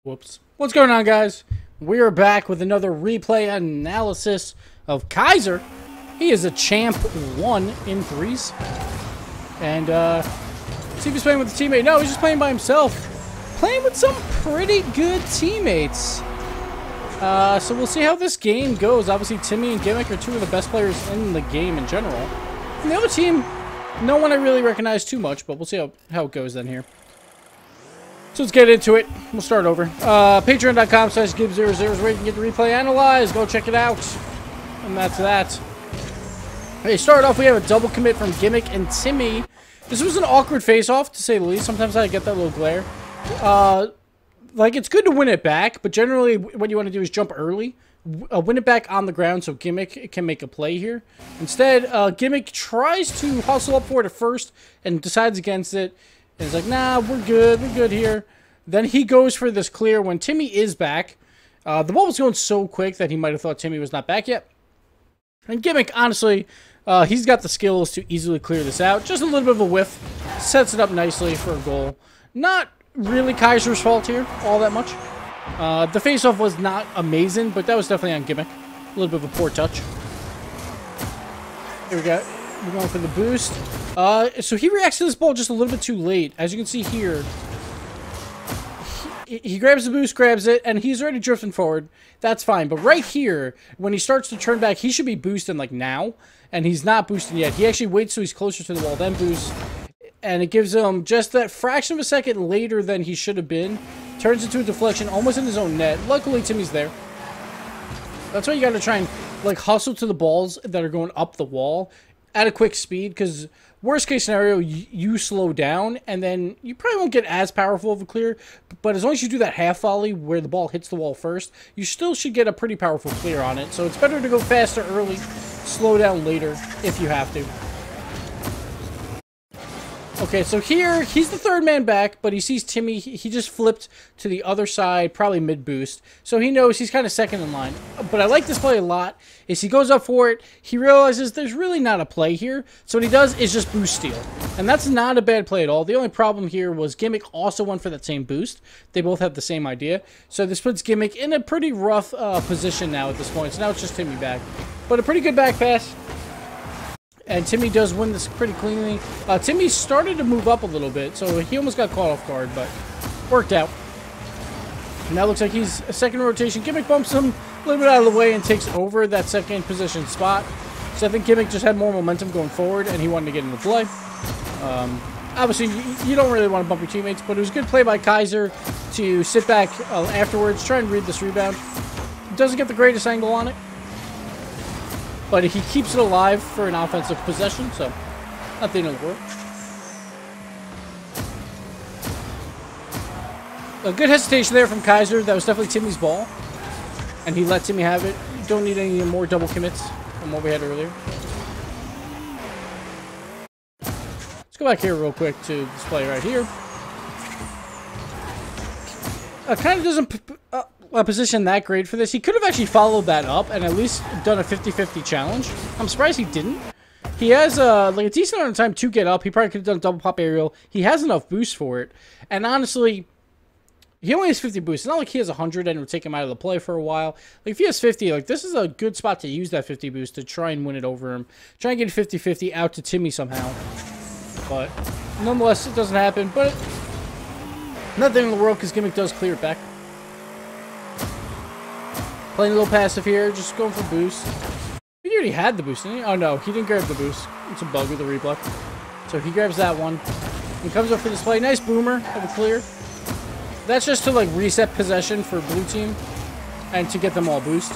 Whoops. What's going on, guys? We are back with another replay analysis of Kaiser. He is a champ 1 in 3s. And, see if he's playing with a teammate. No, he's just playing by himself. Playing with some pretty good teammates. So we'll see how this game goes. Obviously, Timmy and Gimmick are two of the best players in the game in general. And the other team, no one I really recognize too much, but we'll see how it goes then here. So let's get into it. We'll start over. Patreon.com/Gibbs00 where you can get the replay analyzed. Go check it out. And that's that. Okay, start off, we have a double commit from Gimmick and Timmy. This was an awkward face-off, to say the least. Sometimes I get that little glare. Like, it's good to win it back, but generally what you want to do is jump early. Win it back on the ground so Gimmick can make a play here. Instead, Gimmick tries to hustle up for it at first and decides against it. And he's like, nah, we're good here. Then he goes for this clear when Timmy is back. The ball was going so quick that he might have thought Timmy was not back yet. And Gimmick, honestly, he's got the skills to easily clear this out. Just a little bit of a whiff. Sets it up nicely for a goal. Not really Kaiser's fault here, all that much. The face-off was not amazing, but that was definitely on Gimmick. A little bit of a poor touch. Here we go. We're going for the boost. So he reacts to this ball just a little bit too late. As you can see here, he grabs the boost, grabs it, and he's already drifting forward. That's fine. But right here, when he starts to turn back, he should be boosting like now, and he's not boosting yet. He actually waits till he's closer to the wall, then boosts, and it gives him just that fraction of a second later than he should have been. Turns into a deflection, almost in his own net. Luckily, Timmy's there. That's why you got to try and like hustle to the balls that are going up the wall at a quick speed, because worst case scenario, you slow down, and then you probably won't get as powerful of a clear, but as long as you do that half volley where the ball hits the wall first, you still should get a pretty powerful clear on it. So it's better to go faster early, slow down later if you have to. Okay, so here, he's the third man back, but he sees Timmy. He just flipped to the other side, probably mid-boost. So he knows he's kind of second in line. But I like this play a lot, is he goes up for it. He realizes there's really not a play here. So what he does is just boost steal. And that's not a bad play at all. The only problem here was Gimmick also went for that same boost. They both have the same idea. So this puts Gimmick in a pretty rough position now at this point. So now it's just Timmy back. But a pretty good back pass. And Timmy does win this pretty cleanly. Timmy started to move up a little bit, so he almost got caught off guard, but worked out. Now looks like he's a second rotation. Gimmick bumps him a little bit out of the way and takes over that second position spot. So I think Gimmick just had more momentum going forward, and he wanted to get into play. Obviously, you don't really want to bump your teammates, but it was a good play by Kaiser to sit back afterwards, try and read this rebound. Doesn't get the greatest angle on it, but he keeps it alive for an offensive possession, so not the end of the world. A good hesitation there from Kaiser. That was definitely Timmy's ball, and he let Timmy have it. You don't need any more double commits from what we had earlier. Let's go back here real quick to this play right here. Kind of doesn't a position that great for this. He could have actually followed that up and at least done a 50-50 challenge. I'm surprised he didn't. He has like a decent amount of time to get up. He probably could have done a double pop aerial. He has enough boost for it. And honestly, he only has 50 boost. It's not like he has 100 and it would take him out of the play for a while. Like if he has 50, like this is a good spot to use that 50 boost to try and win it over him. Try and get 50-50 out to Timmy somehow. But nonetheless, it doesn't happen. But nothing in the world because Gimmick does clear it back. Playing a little passive here, just going for boost. He already had the boost, didn't he? Oh no, he didn't grab the boost. It's a bug with the reblock. So he grabs that one. He comes up for this play. Nice boomer of a clear. That's just to like reset possession for blue team and to get them all boost.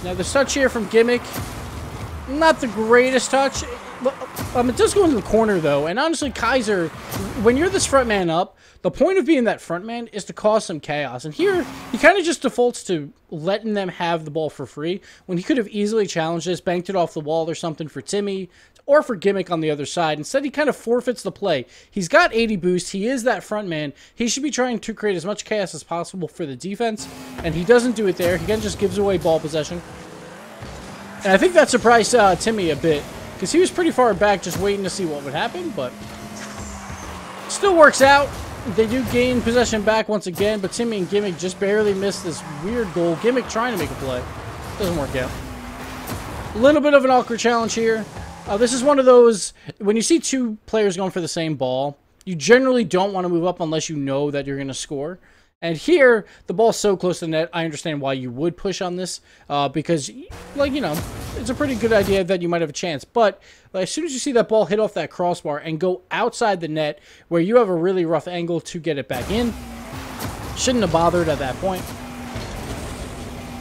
Now the touch here from Gimmick, not the greatest touch. It does go into the corner though, and honestly Kaiser, when you're this front man up, the point of being that front man is to cause some chaos. And here, he kind of just defaults to letting them have the ball for free, when he could have easily challenged this, banked it off the wall or something for Timmy, or for Gimmick on the other side. Instead, he kind of forfeits the play. He's got 80 boost. He is that front man. He should be trying to create as much chaos as possible for the defense, and he doesn't do it there. He again just gives away ball possession. And I think that surprised Timmy a bit, because he was pretty far back just waiting to see what would happen, but still works out. they do gain possession back once again, but Timmy and Gimmick just barely missed this weird goal. Gimmick trying to make a play. Doesn't work out. A little bit of an awkward challenge here. This is one of those, when you see two players going for the same ball, you generally don't want to move up unless you know that you're going to score. And here, the ball's so close to the net, I understand why you would push on this, because, like, you know, it's a pretty good idea that you might have a chance. But as soon as you see that ball hit off that crossbar and go outside the net, where you have a really rough angle to get it back in, shouldn't have bothered at that point.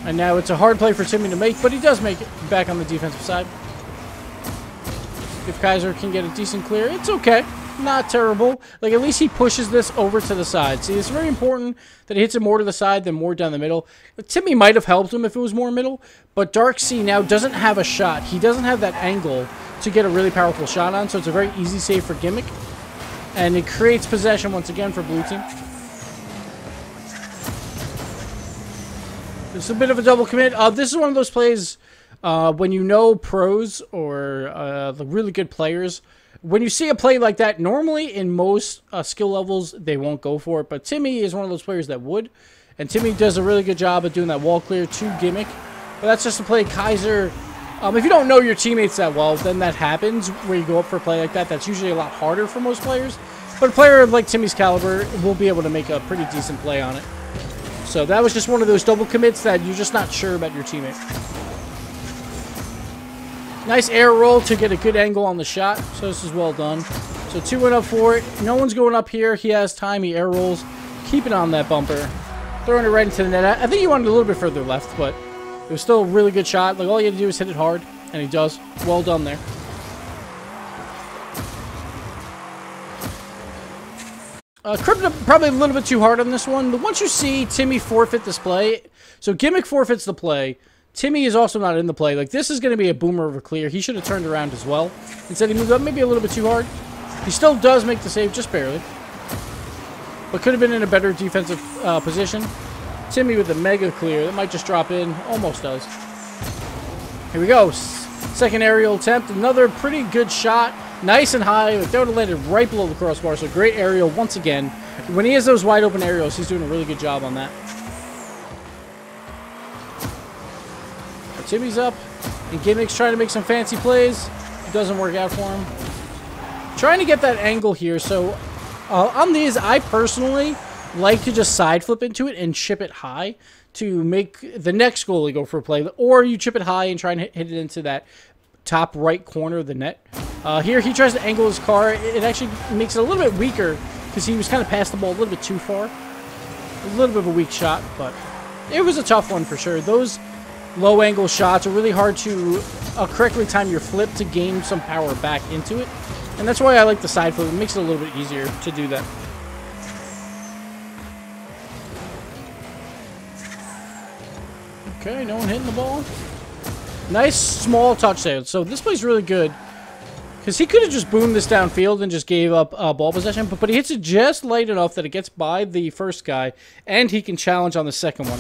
And now it's a hard play for Timmy to make, but he does make it back on the defensive side. If Kaiser can get a decent clear, it's okay. Not terrible. Like, at least he pushes this over to the side. See, it's very important that he hits it more to the side than more down the middle. Timmy might have helped him if it was more middle, but Dark Sea now doesn't have a shot. He doesn't have that angle to get a really powerful shot on, so it's a very easy save for Gimmick. And it creates possession once again for Blue Team. It's a bit of a double commit. This is one of those plays when you know pros or the really good players. When you see a play like that, normally in most skill levels, they won't go for it. But Timmy is one of those players that would. And Timmy does a really good job of doing that wall clear to Gimmick. But that's just a play Kaiser. If you don't know your teammates that well, then that happens where you go up for a play like that. That's usually a lot harder for most players. But a player like Timmy's caliber will be able to make a pretty decent play on it. So that was just one of those double commits that you're just not sure about your teammate. Nice air roll to get a good angle on the shot. So this is well done. So 2 went up for it. No one's going up here. He has time. He air rolls. Keeping on that bumper. Throwing it right into the net. I think he wanted a little bit further left, but it was still a really good shot. Like, all you had to do is hit it hard, and he does. Well done there. Crypto probably a little bit too hard on this one, but once you see Timmy forfeit this play, so Gimmick forfeits the play, Timmy is also not in the play. Like, this is going to be a boomer of a clear. He should have turned around as well. Instead, he moved up maybe a little bit too hard. He still does make the save, just barely. But could have been in a better defensive position. Timmy with a mega clear. That might just drop in. Almost does. Here we go. Second aerial attempt. Another pretty good shot. Nice and high. That would have landed right below the crossbar. So great aerial once again. When he has those wide open aerials, he's doing a really good job on that. Timmy's up, and Gimmick's trying to make some fancy plays. It doesn't work out for him. Trying to get that angle here. So on these, I personally like to just side flip into it and chip it high to make the next goalie go for a play. Or you chip it high and try and hit it into that top right corner of the net. Here he tries to angle his car. It actually makes it a little bit weaker because he was kind of past the ball a little bit too far. A little bit of a weak shot, but it was a tough one for sure. Those low angle shots are really hard to correctly time your flip to gain some power back into it. And that's why I like the side flip. It makes it a little bit easier to do that. Okay, no one hitting the ball. Nice small touch there. So this play's really good. Because he could have just boomed this downfield and just gave up ball possession. But he hits it just light enough that it gets by the first guy. And he can challenge on the second one.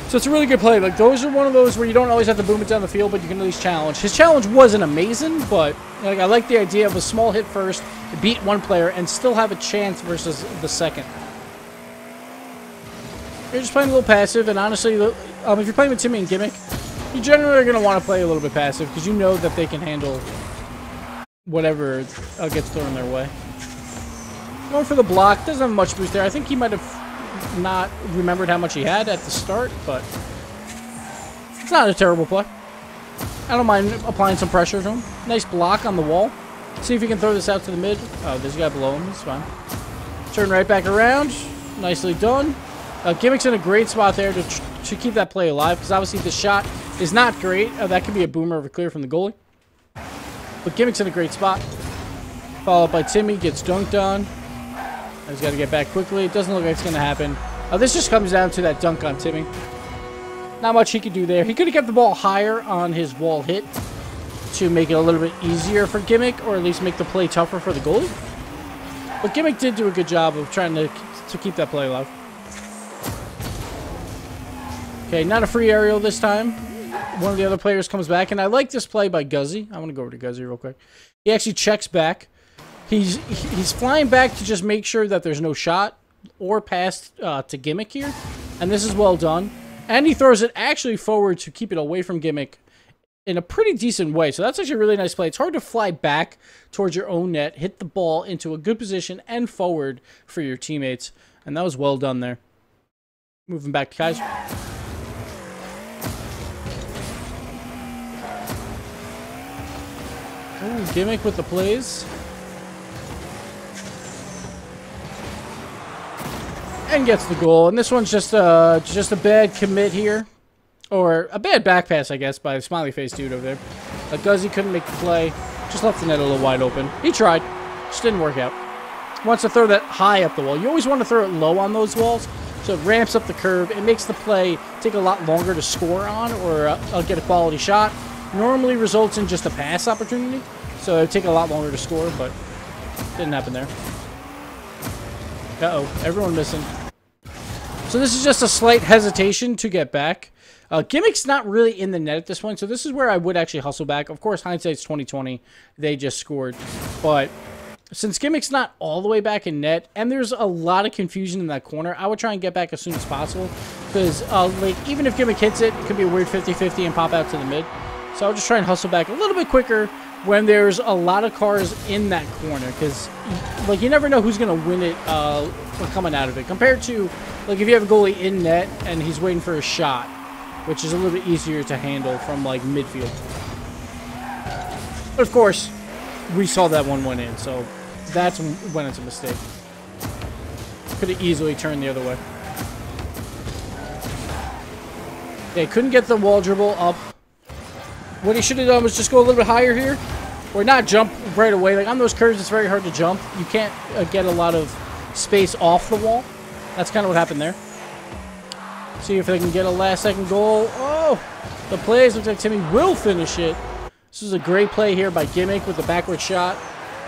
So it's a really good play. Like, those are one of those where you don't always have to boom it down the field, but you can at least challenge. His challenge wasn't amazing, but like, I like the idea of a small hit first, beat one player, and still have a chance versus the second. You're just playing a little passive, and honestly, if you're playing with Timmy and Gimmick, you generally are going to want to play a little bit passive because you know that they can handle whatever gets thrown their way. Going for the block. Doesn't have much boost there. I think he might have not remembered how much he had at the start, but it's not a terrible play. I don't mind applying some pressure to him. Nice block on the wall. See if he can throw this out to the mid. Oh, there's a guy below him. It's fine. Turn right back around. Nicely done. Gimmick's in a great spot there to keep that play alive, because obviously the shot is not great. That could be a boomer of a clear from the goalie. But Gimmick's in a great spot. Followed by Timmy. Gets dunked on. He's got to get back quickly. It doesn't look like it's going to happen. This just comes down to that dunk on Timmy. Not much he could do there. He could have kept the ball higher on his wall hit to make it a little bit easier for Gimmick, or at least make the play tougher for the goalie. But Gimmick did do a good job of trying to keep that play alive. Okay, not a free aerial this time. One of the other players comes back, and I like this play by Guzzy. I want to go over to Guzzy real quick. He actually checks back. He's flying back to just make sure that there's no shot or pass to Gimmick here. And this is well done. And he throws it actually forward to keep it away from Gimmick in a pretty decent way. So that's actually a really nice play. It's hard to fly back towards your own net, hit the ball into a good position and forward for your teammates. And that was well done there. Moving back to Kaiser. Ooh, Gimmick with the plays. And gets the goal. And this one's just a bad commit here. Or a bad back pass, I guess, by the smiley face dude over there. Guzzi couldn't make the play. Just left the net a little wide open. He tried. Just didn't work out. Wants to throw that high up the wall. You always want to throw it low on those walls. So it ramps up the curve. It makes the play take a lot longer to score on or get a quality shot. Normally results in just a pass opportunity. So it would take a lot longer to score, but didn't happen there. Uh-oh. Everyone missing. So this is just a slight hesitation to get back. Gimmick's not really in the net at this point, so this is where I would actually hustle back. Of course, hindsight's 20/20. They just scored. But since Gimmick's not all the way back in net, and there's a lot of confusion in that corner, I would try and get back as soon as possible. Because, like, even if Gimmick hits it, it could be a weird 50-50 and pop out to the mid. So I'll just try and hustle back a little bit quicker when there's a lot of cars in that corner. Because, like, you never know who's going to win it coming out of it. Compared to, like, if you have a goalie in net and he's waiting for a shot, which is a little bit easier to handle from, like, midfield. But, of course, we saw that one went in, so that's when it's a mistake. Could have easily turned the other way. Okay, couldn't get the wall dribble up. What he should have done was just go a little bit higher here. Or not jump right away. Like, on those curves, it's very hard to jump. You can't get a lot of space off the wall. That's kind of what happened there. See if they can get a last-second goal. Oh! The plays looks like Timmy will finish it. This is a great play here by Gimmick with the backward shot.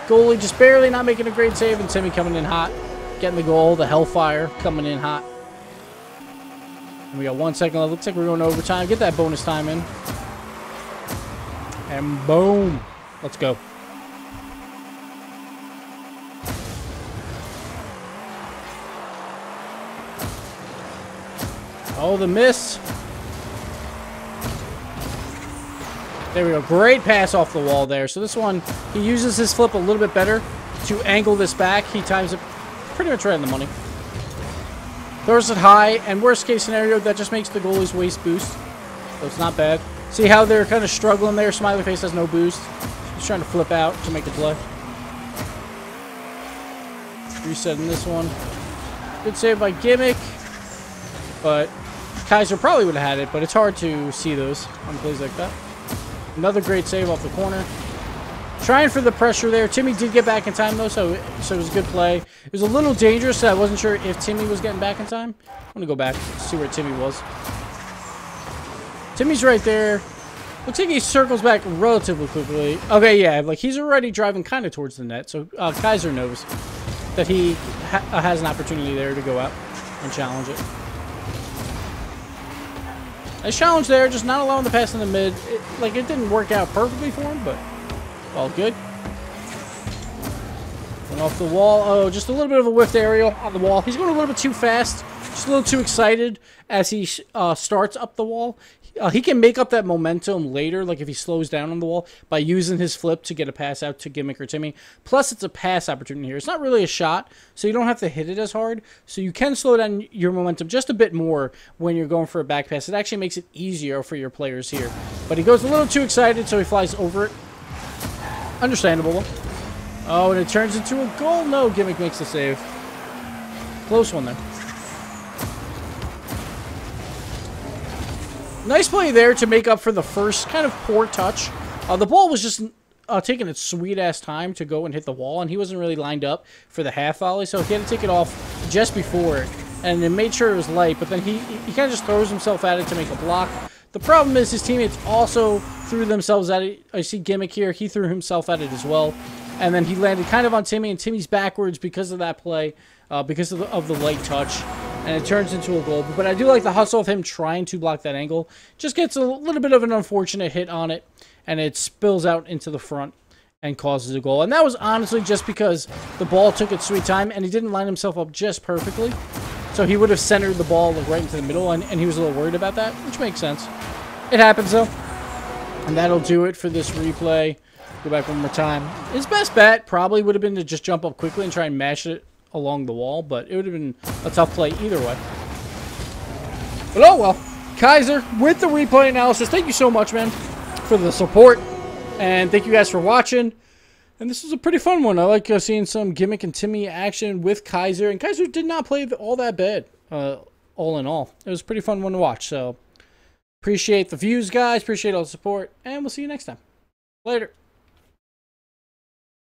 Goalie just barely not making a great save, and Timmy coming in hot. Getting the goal. The Hellfire coming in hot. And we got 1 second left. Looks like we're going to overtime. Get that bonus time in. And boom. Let's go. Oh, the miss. There we go. Great pass off the wall there. So this one, he uses his flip a little bit better to angle this back. He times it pretty much right on the money. Throws it high, and worst case scenario, that just makes the goalie's waist boost. So it's not bad. See how they're kind of struggling there? Smiley face has no boost. He's trying to flip out to make the play. Resetting this one. Good save by Gimmick. But Kaiser probably would have had it, but it's hard to see those on plays like that. Another great save off the corner. Trying for the pressure there. Timmy did get back in time, though, so it was a good play. It was a little dangerous, so I wasn't sure if Timmy was getting back in time. I'm going to go back, see where Timmy was. Timmy's right there. Looks like he circles back relatively quickly. Okay, yeah, like he's already driving kind of towards the net, so Kaiser knows that he has an opportunity there to go out and challenge it. Nice challenge there, just not allowing the pass in the mid. It didn't work out perfectly for him, but all good. Went off the wall. Oh, just a little bit of a whiffed aerial on the wall. He's going a little bit too fast. Just a little too excited as he starts up the wall. He can make up that momentum later, like if he slows down on the wall, by using his flip to get a pass out to Gimmick or Timmy. Plus, it's a pass opportunity here. It's not really a shot, so you don't have to hit it as hard. So you can slow down your momentum just a bit more when you're going for a back pass. It actually makes it easier for your players here. But he goes a little too excited, so he flies over it. Understandable. Oh, and it turns into a goal. No, Gimmick makes the save. Close one there. Nice play there to make up for the first kind of poor touch. The ball was just taking its sweet-ass time to go and hit the wall, and he wasn't really lined up for the half volley, so he had to take it off just before it, and then made sure it was light, but then he kind of just throws himself at it to make a block. The problem is his teammates also threw themselves at it. I see Gimmick here. He threw himself at it as well, and then he landed kind of on Timmy, and Timmy's backwards because of that play, because of the light touch. And it turns into a goal. But I do like the hustle of him trying to block that angle. Just gets a little bit of an unfortunate hit on it. And it spills out into the front. and causes a goal. And that was honestly just because the ball took its sweet time and he didn't line himself up just perfectly. So he would have centered the ball like right into the middle, and he was a little worried about that, which makes sense. It happens, though. And that'll do it for this replay. Go back one more time. His best bet probably would have been to just jump up quickly and try and mash it along the wall, but it would have been a tough play either way. But oh well. Kaiser with the replay analysis. Thank you so much, man, for the support. And thank you guys for watching. And this was a pretty fun one. I like seeing some Gimmick and Timmy action with Kaiser. And Kaiser did not play all that bad, all in all. It was a pretty fun one to watch. So appreciate the views, guys. Appreciate all the support. And we'll see you next time. Later.